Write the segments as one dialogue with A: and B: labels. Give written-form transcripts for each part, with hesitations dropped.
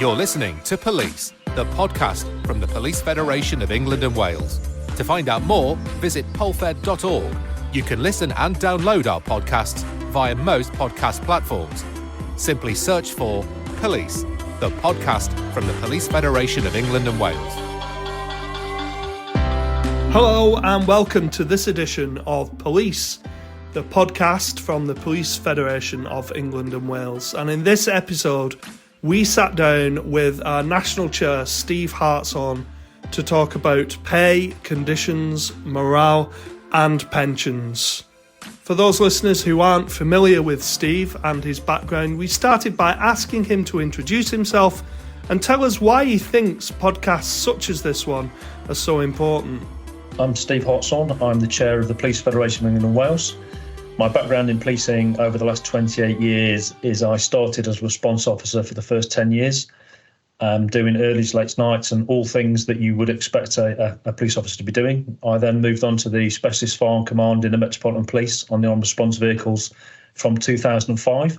A: You're listening to Police, the podcast from the Police Federation of England and Wales. To find out more, visit polfed.org. You can listen and download our podcasts via most podcast platforms. Simply search for Police, the podcast from the Police Federation of England and Wales.
B: Hello and welcome to this edition of Police, the podcast from the Police Federation of England and Wales. And in this episode, we sat down with our National Chair, Steve Hartshorn, to talk about pay, conditions, morale and pensions. For those listeners who aren't familiar with Steve and his background, we started by asking him to introduce himself and tell us why he thinks podcasts such as this one are so important.
C: I'm Steve Hartshorn. I'm the chair of the Police Federation of England and Wales. My background in policing over the last 28 years is I started as a response officer for the first 10 years, doing earlys, late nights and all things that you would expect a police officer to be doing. I then moved on to the Specialist Firearm Command in the Metropolitan Police on the armed response vehicles from 2005.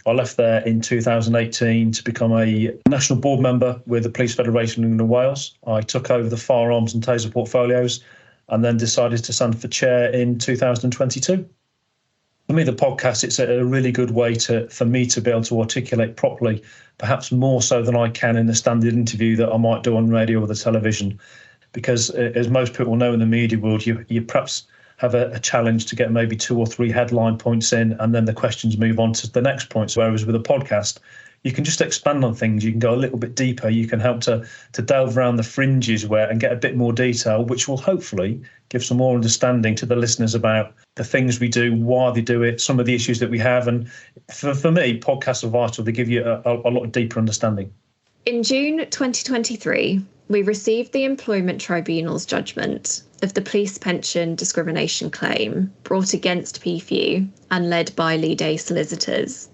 C: I left there in 2018 to become a national board member with the Police Federation of England and Wales. I took over the firearms and taser portfolios and then decided to stand for chair in 2022. For me, the podcast, it's a really good way for me to be able to articulate properly, perhaps more so than I can in a standard interview that I might do on radio or the television. Because as most people know in the media world, you perhaps have a challenge to get maybe 2 or 3 headline points in, and then the questions move on to the next points. Whereas with a podcast, you can just expand on things. You can go a little bit deeper. You can help to delve around the fringes and get a bit more detail, which will hopefully give some more understanding to the listeners about the things we do, why they do it, some of the issues that we have. And for me, podcasts are vital. They give you a lot deeper understanding.
D: In June 2023, we received the Employment Tribunal's judgment of the police pension discrimination claim brought against PFU and led by Lead A solicitors.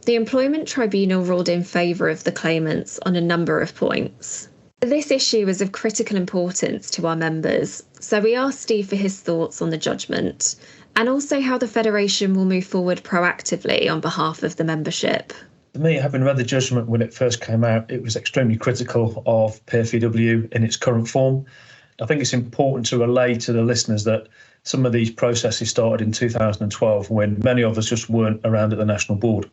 D: The Employment Tribunal ruled in favour of the claimants on a number of points. This issue is of critical importance to our members, so we asked Steve for his thoughts on the judgment and also how the Federation will move forward proactively on behalf of the membership.
C: For me, having read the judgment when it first came out, it was extremely critical of PFEW in its current form. I think it's important to relay to the listeners that some of these processes started in 2012 when many of us just weren't around at the National Board.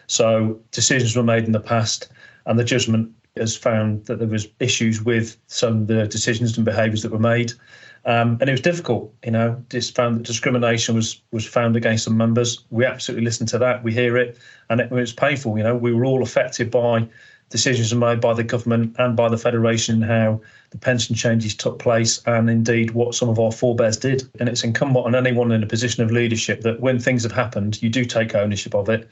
C: So decisions were made in the past, and the judgment has found that there was issues with some of the decisions and behaviours that were made. And it was difficult, just found that discrimination was found against some members. We absolutely listen to that, we hear it, and it was painful. We were all affected by decisions made by the government and by the Federation, how the pension changes took place and indeed what some of our forebears did. And it's incumbent on anyone in a position of leadership that when things have happened, you do take ownership of it.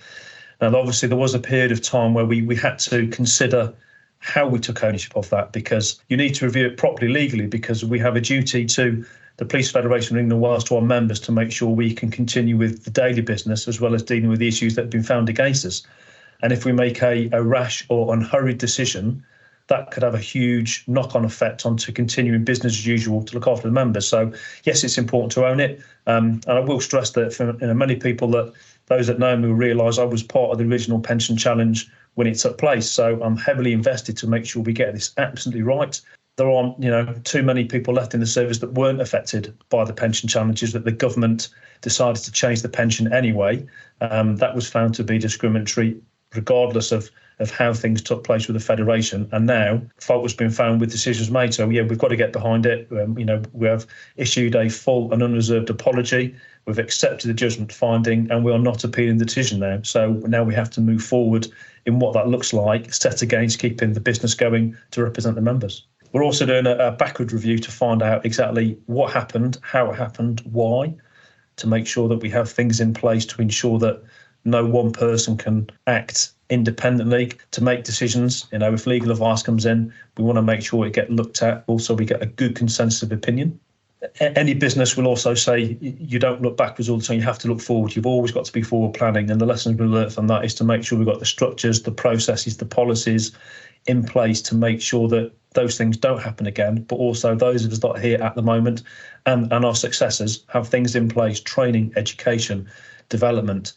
C: And obviously there was a period of time where we had to consider how we took ownership of that, because you need to review it properly legally, because we have a duty to the Police Federation of England and Wales, to our members, to make sure we can continue with the daily business as well as dealing with the issues that have been found against us. And if we make a rash or unhurried decision, that could have a huge knock-on effect onto continuing business as usual to look after the members. So yes, it's important to own it. And I will stress that for many people, that those that know me will realise I was part of the original pension challenge when it took place. So I'm heavily invested to make sure we get this absolutely right. There aren't, too many people left in the service that weren't affected by the pension challenges, that the government decided to change the pension anyway. That was found to be discriminatory, regardless of how things took place with the Federation. And now fault has been found with decisions made. So, we've got to get behind it. We have issued a full and unreserved apology. We've accepted the judgment finding, and we are not appealing the decision now. So now we have to move forward in what that looks like, set against keeping the business going to represent the members. We're also doing a backward review to find out exactly what happened, how it happened, why, to make sure that we have things in place to ensure that no one person can act independently to make decisions. If legal advice comes in, we want to make sure it gets looked at. Also, we get a good consensus of opinion. Any business will also say you don't look backwards all the time, you have to look forward. You've always got to be forward planning, and the lessons we've learned from that is to make sure we've got the structures, the processes, the policies in place to make sure that those things don't happen again, but also those of us that are here at the moment and our successors have things in place, training, education, development,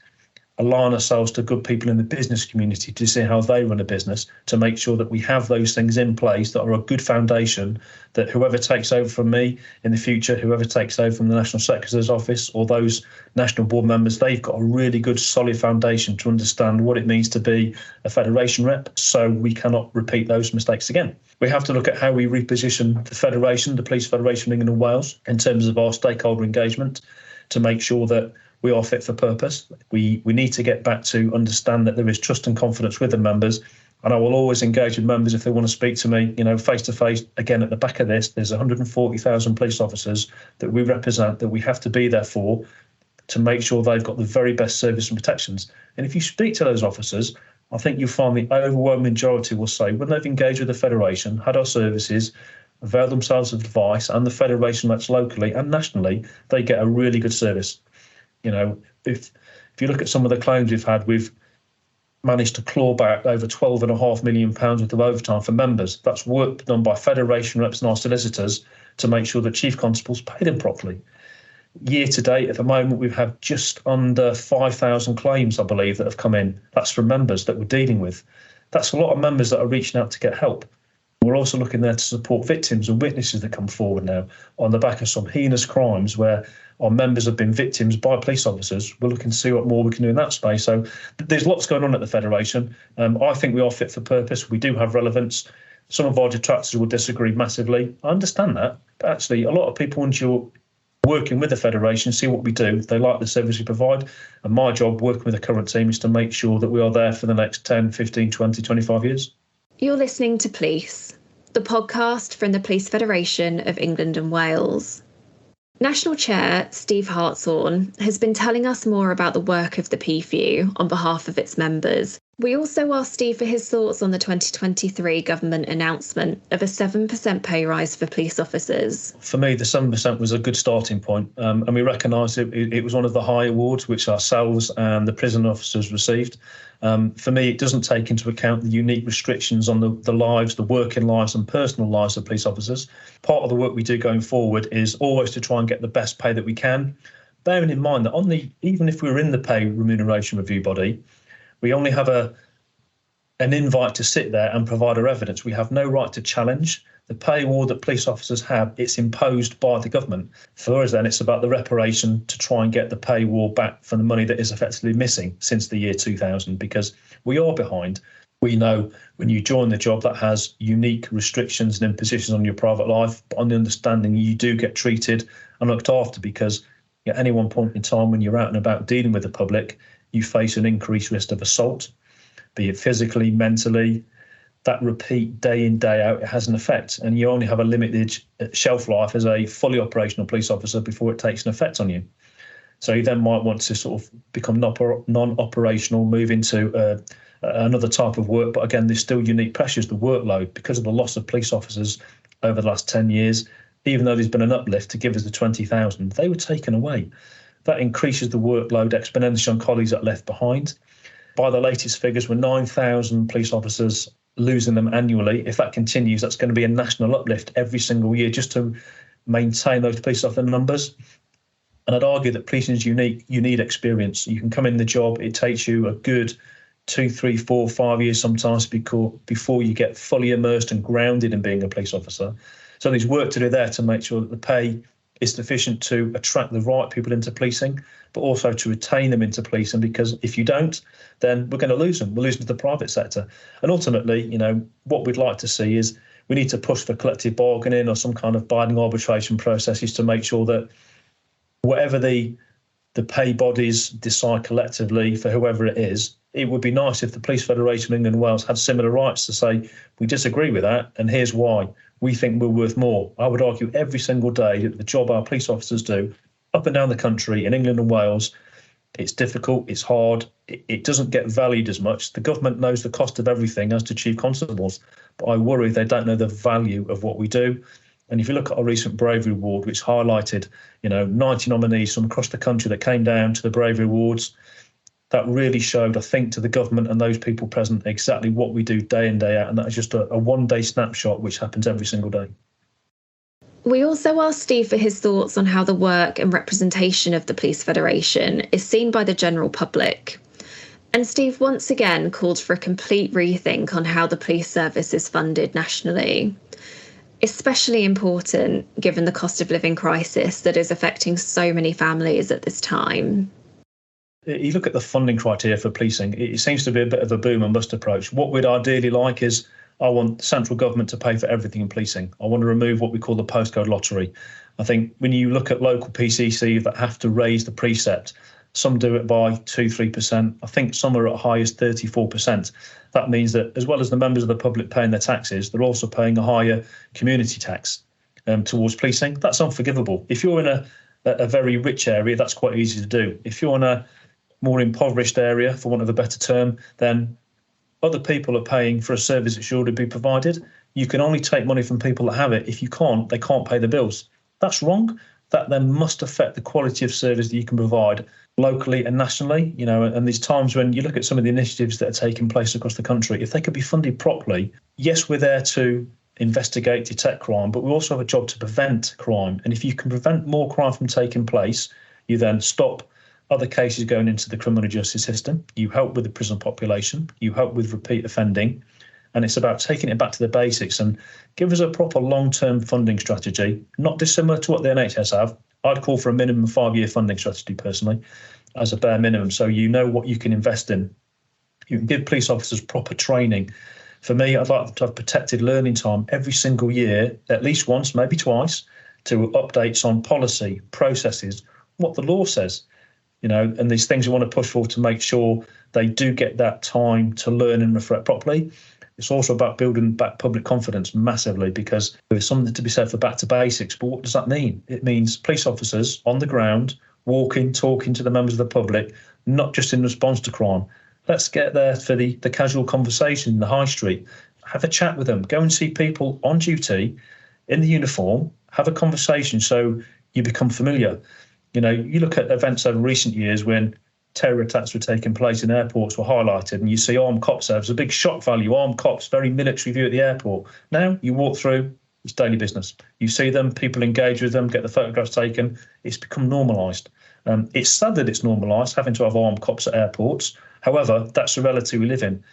C: align ourselves to good people in the business community to see how they run a business, to make sure that we have those things in place that are a good foundation, that whoever takes over from me in the future, whoever takes over from the National Secretary's office or those national board members, they've got a really good solid foundation to understand what it means to be a federation rep, so we cannot repeat those mistakes again. We have to look at how we reposition the federation, the Police Federation of England and Wales, in terms of our stakeholder engagement, to make sure that we are fit for purpose. We need to get back to understand that there is trust and confidence with the members. And I will always engage with members if they want to speak to me, face to face. Again, at the back of this, there's 140,000 police officers that we represent, that we have to be there for, to make sure they've got the very best service and protections. And if you speak to those officers, I think you'll find the overwhelming majority will say when they've engaged with the Federation, had our services, availed themselves of advice and the Federation reps locally and nationally, they get a really good service. If you look at some of the claims we've had, we've managed to claw back over £12.5 million worth of overtime for members. That's work done by Federation reps and our solicitors to make sure that chief constables pay them properly. Year to date, at the moment, we've had just under 5,000 claims, I believe, that have come in. That's from members that we're dealing with. That's a lot of members that are reaching out to get help. We're also looking there to support victims and witnesses that come forward now on the back of some heinous crimes where our members have been victims by police officers. We're looking to see what more we can do in that space. So there's lots going on at the Federation. I think we are fit for purpose. We do have relevance. Some of our detractors will disagree massively. I understand that. But actually, a lot of people, once you're working with the Federation, see what we do. They like the service we provide. And my job, working with the current team, is to make sure that we are there for the next 10, 15, 20, 25 years.
D: You're listening to Police, the podcast from the Police Federation of England and Wales. National Chair Steve Hartshorn has been telling us more about the work of the PFU on behalf of its members. We also asked Steve for his thoughts on the 2023 government announcement of a 7% pay rise for police officers.
C: For me, the 7% was a good starting point, and we recognise it was one of the high awards which ourselves and the prison officers received. For me, it doesn't take into account the unique restrictions on the lives, the working lives and personal lives of police officers. Part of the work we do going forward is always to try and get the best pay that we can, bearing in mind that even if we were in the pay remuneration review body, we only have an invite to sit there and provide our evidence. We have no right to challenge the pay award that police officers have. It's imposed by the government. For us, then, it's about the reparation to try and get the pay award back for the money that is effectively missing since the year 2000, because we are behind. We know when you join the job that has unique restrictions and impositions on your private life, but on the understanding you do get treated and looked after, because at any one point in time when you're out and about dealing with the public, you face an increased risk of assault, be it physically, mentally. That repeat day in, day out, it has an effect. And you only have a limited shelf life as a fully operational police officer before it takes an effect on you. So you then might want to sort of become non-operational, move into another type of work. But again, there's still unique pressures, the workload, because of the loss of police officers over the last 10 years. Even though there's been an uplift to give us the 20,000, they were taken away. That increases the workload exponentially on colleagues that are left behind. By the latest figures, we're 9,000 police officers losing them annually. If that continues, that's going to be a national uplift every single year just to maintain those police officer numbers. And I'd argue that policing is unique. You need experience. You can come in the job. It takes you a good 2, 3, 4, 5 years sometimes before you get fully immersed and grounded in being a police officer. So there's work to do there to make sure that the pay is sufficient to attract the right people into policing, but also to retain them into policing, because if you don't, then we're going to lose them. We're losing to the private sector. And ultimately, what we'd like to see is we need to push for collective bargaining or some kind of binding arbitration processes to make sure that whatever the pay bodies decide collectively for whoever it is, it would be nice if the Police Federation of England and Wales had similar rights to say, we disagree with that, and here's why. We think we're worth more. I would argue every single day that the job our police officers do up and down the country in England and Wales, it's difficult, it's hard, it doesn't get valued as much. The government knows the cost of everything as to chief constables, but I worry they don't know the value of what we do. And if you look at our recent Bravery Award, which highlighted, 90 nominees from across the country that came down to the Bravery Awards, that really showed, I think, to the government and those people present exactly what we do day in, day out. And that is just a one-day snapshot, which happens every single day.
D: We also asked Steve for his thoughts on how the work and representation of the Police Federation is seen by the general public. And Steve once again called for a complete rethink on how the police service is funded nationally. Especially important given the cost of living crisis that is affecting so many families at this time.
C: You look at the funding criteria for policing, it seems to be a bit of a boom and bust approach. What we'd ideally like is, I want central government to pay for everything in policing. I want to remove what we call the postcode lottery. I think when you look at local PCC that have to raise the precept, some do it by 2-3%. I think some are at highest 34%. That means that as well as the members of the public paying their taxes, they're also paying a higher community tax towards policing. That's unforgivable. If you're in a very rich area, that's quite easy to do. If you're in a more impoverished area, for want of a better term, then other people are paying for a service that should already be provided. You can only take money from people that have it. If you can't, they can't pay the bills. That's wrong. That then must affect the quality of service that you can provide locally and nationally. And there's times when you look at some of the initiatives that are taking place across the country, if they could be funded properly, yes, we're there to investigate, detect crime, but we also have a job to prevent crime. And if you can prevent more crime from taking place, you then stop other cases going into the criminal justice system. You help with the prison population. You help with repeat offending. And it's about taking it back to the basics and give us a proper long-term funding strategy, not dissimilar to what the NHS have. I'd call for a minimum 5-year funding strategy personally, as a bare minimum, so you know what you can invest in. You can give police officers proper training. For me, I'd like them to have protected learning time every single year, at least once, maybe twice, to updates on policy, processes, what the law says. And these things we want to push for to make sure they do get that time to learn and reflect properly. It's also about building back public confidence massively, because there's something to be said for back to basics. But what does that mean? It means police officers on the ground, walking, talking to the members of the public, not just in response to crime. Let's get there for the casual conversation in the high street. Have a chat with them. Go and see people on duty in the uniform. Have a conversation so you become familiar. You look at events over recent years when terror attacks were taking place in airports were highlighted, and you see armed cops there. There's a big shock value. Armed cops, very military view at the airport. Now you walk through, it's daily business. You see them, people engage with them, get the photographs taken. It's become normalised. It's sad that it's normalised, having to have armed cops at airports. However, that's the reality we live in.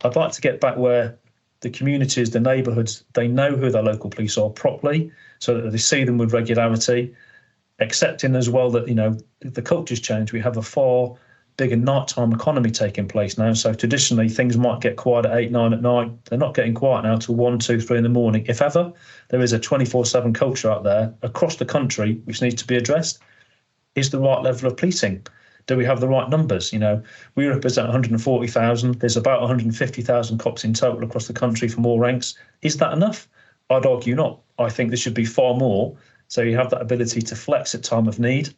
C: I'd like to get back where the communities, the neighbourhoods, they know who their local police are properly, so that they see them with regularity, accepting as well that, the culture's changed. We have a far bigger nighttime economy taking place now. So traditionally, things might get quiet at 8, 9 at night. They're not getting quiet now till 1, 2, 3 in the morning. If ever, there is a 24/7 culture out there across the country which needs to be addressed. Is the right level of policing? Do we have the right numbers? We represent 140,000. There's about 150,000 cops in total across the country from all ranks. Is that enough? I'd argue not. I think there should be far more. So you have that ability to flex at time of need,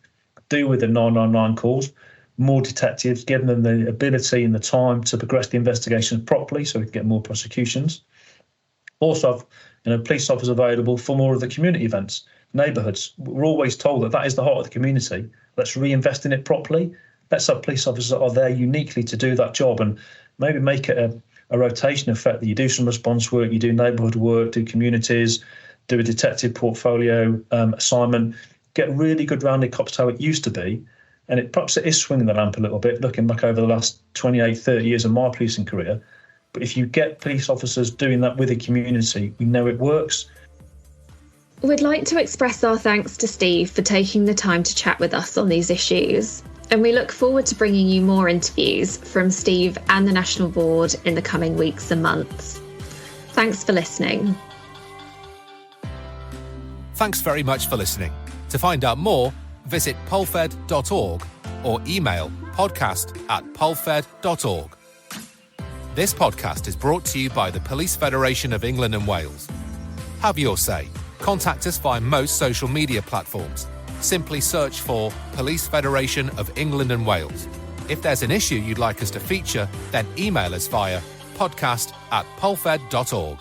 C: deal with the 999 calls, more detectives, giving them the ability and the time to progress the investigations properly so we can get more prosecutions. Also have police officers available for more of the community events, neighbourhoods. We're always told that is the heart of the community. Let's reinvest in it properly. Let's have police officers that are there uniquely to do that job, and maybe make it a rotation effect that you do some response work, you do neighbourhood work, do communities, do a detective portfolio assignment, get really good rounded cops to how it used to be. And perhaps it is swinging the lamp a little bit, looking back over the last 28, 30 years of my policing career. But if you get police officers doing that with the community, we know it works.
D: We'd like to express our thanks to Steve for taking the time to chat with us on these issues. And we look forward to bringing you more interviews from Steve and the National Board in the coming weeks and months. Thanks for listening.
A: Thanks very much for listening. To find out more, visit polfed.org or email podcast@polfed.org. This podcast is brought to you by the Police Federation of England and Wales. Have your say. Contact us via most social media platforms. Simply search for Police Federation of England and Wales. If there's an issue you'd like us to feature, then email us via podcast@polfed.org.